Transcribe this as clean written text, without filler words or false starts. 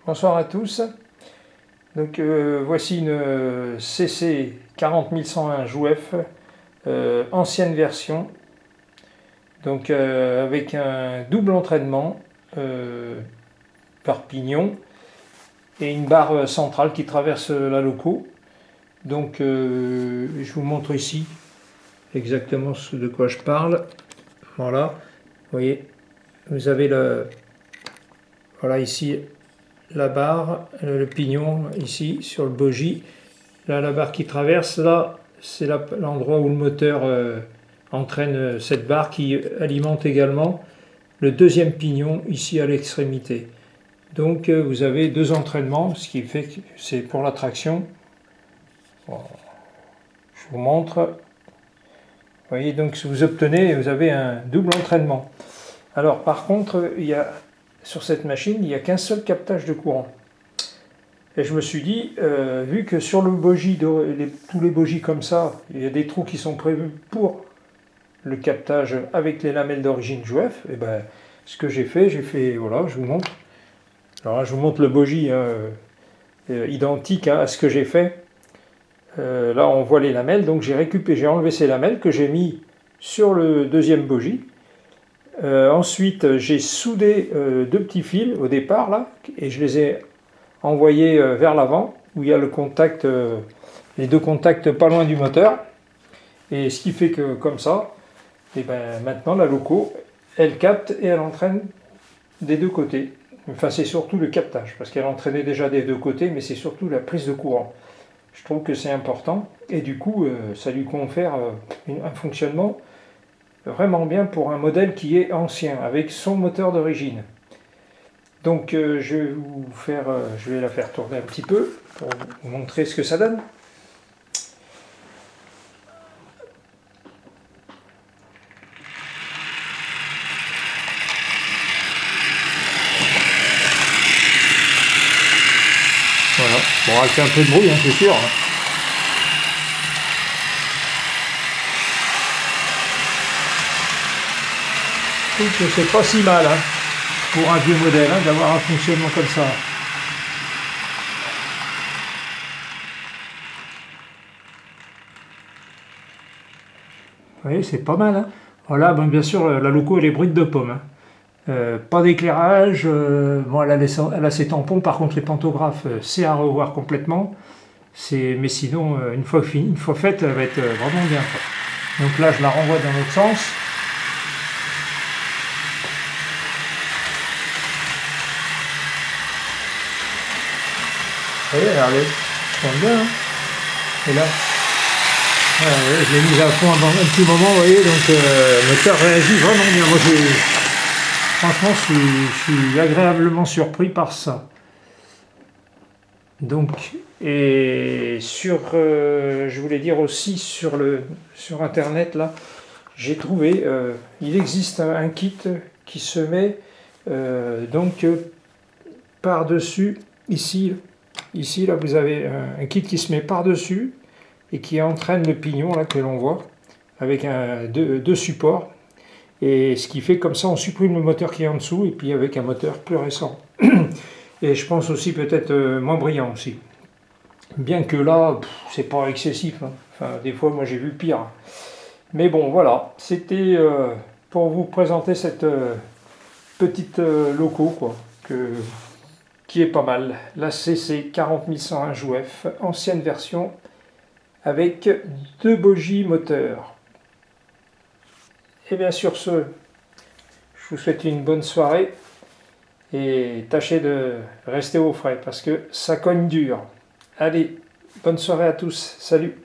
Bonsoir à tous. Donc voici une CC 40101 JOUEF, ancienne version, donc avec un double entraînement par pignon et une barre centrale qui traverse la loco. Donc je vous montre ici exactement ce de quoi je parle. Voilà, vous voyez, vous avez voilà ici la barre, le pignon ici sur le bogie, là la barre qui traverse, là c'est l'endroit où le moteur entraîne cette barre qui alimente également le deuxième pignon ici à l'extrémité. Donc vous avez deux entraînements, ce qui fait que c'est pour la traction. Bon, je vous montre. Vous voyez, donc vous obtenez, vous avez un double entraînement. Alors par contre, sur cette machine, il n'y a qu'un seul captage de courant. Et je me suis dit, vu que sur le bogie, tous les bogies comme ça, il y a des trous qui sont prévus pour le captage avec les lamelles d'origine JOUEF, et ben, ce que j'ai fait, voilà, je vous montre. Alors là, je vous montre le bogie identique à ce que j'ai fait. Là, on voit les lamelles, donc j'ai enlevé ces lamelles que j'ai mis sur le deuxième bogie. Ensuite, j'ai soudé deux petits fils au départ, là, et je les ai envoyé vers l'avant où il y a le contact, les deux contacts pas loin du moteur, et ce qui fait que comme ça, et ben maintenant la loco elle capte et elle entraîne des deux côtés. Enfin c'est surtout le captage parce qu'elle entraînait déjà des deux côtés, mais c'est surtout la prise de courant. Je trouve que c'est important et du coup ça lui confère un fonctionnement vraiment bien pour un modèle qui est ancien avec son moteur d'origine. Donc je vais la faire tourner un petit peu pour vous montrer ce que ça donne. Voilà. Bon, elle fait un peu de bruit, hein, c'est sûr. Je trouve que c'est pas si mal pour un vieux modèle d'avoir un fonctionnement comme ça. Vous voyez, c'est pas mal. Voilà, bon, bien sûr, la loco elle est brute de pomme. Pas d'éclairage. Bon, elle a ses tampons, par contre les pantographes, c'est à revoir complètement. Mais sinon, une fois faite, elle va être vraiment bien. Donc là, je la renvoie dans l'autre sens. Vous voyez, regardez, ça tourne bien. Et là, je l'ai mise à fond dans un petit moment, vous voyez, donc le moteur réagit vraiment bien. Moi, franchement, je suis agréablement surpris par ça. Donc, et je voulais dire aussi sur internet là, j'ai trouvé, il existe un kit qui se met donc par-dessus ici là vous avez un kit qui se met par-dessus et qui entraîne le pignon là que l'on voit avec deux supports, et ce qui fait comme ça on supprime le moteur qui est en dessous et puis avec un moteur plus récent et je pense aussi peut-être moins brillant aussi, bien que là c'est pas excessif, enfin des fois moi j'ai vu pire, mais bon voilà, c'était pour vous présenter cette petite loco quoi, qui est pas mal, la CC 40101 JOUEF, ancienne version avec deux bogies moteurs. Et bien sur ce, je vous souhaite une bonne soirée et tâchez de rester au frais parce que ça cogne dur. Allez, bonne soirée à tous, salut!